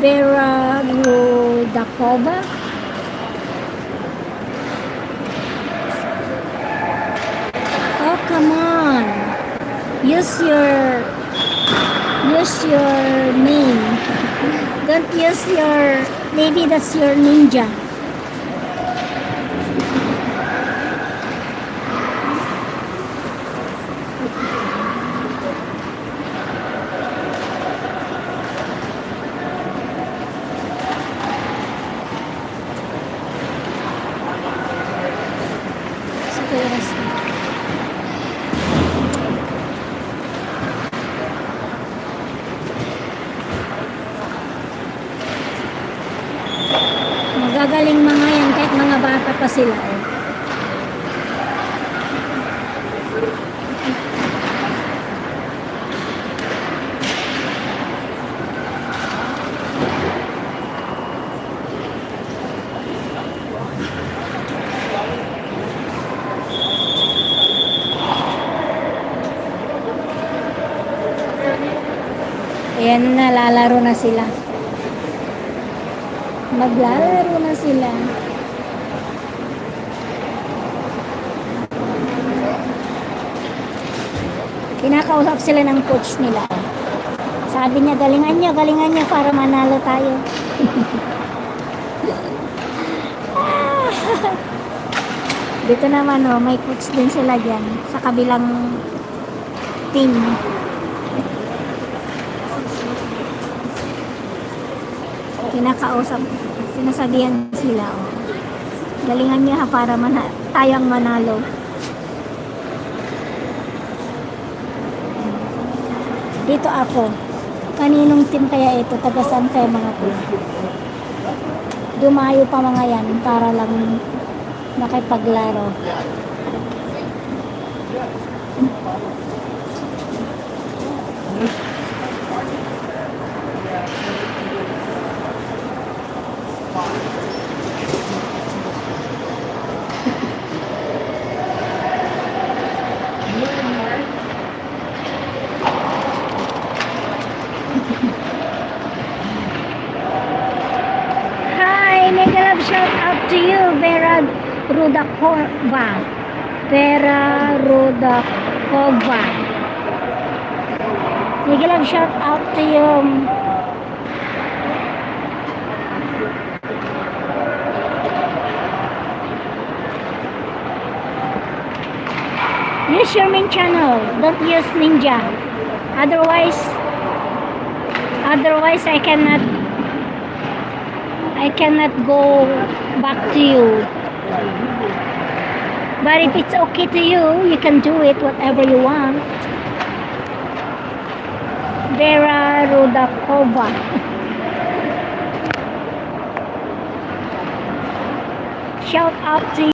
Vera Rudakova. Oh, come on. Use your name. Don't use your, maybe that's your ninja. Magagaling mga yan kahit mga bata pa sila. Ayan na, lalaro na sila. Maglalaro na sila. Kinakausap sila ng coach nila. Sabi niya, galingan niyo para manalo tayo. Dito naman, oh, may coach din sila dyan sa kabilang team. Kinakausap, sinasabihan sila, oh, galingan niyo ha para tayong manalo. Dito ako, kaninong team kaya ito, taga saan kaya mga team? Dumayo pa mga yan para lang makipaglaro. Mega love shout out to you, Vera Rudakova. Vera Rudakova. Mega love shout out to you. Use your main channel. Don't use ninja. Otherwise I cannot go back to you. But if it's okay to you, you can do it whatever you want. Vera Rudakova. Shout out to you.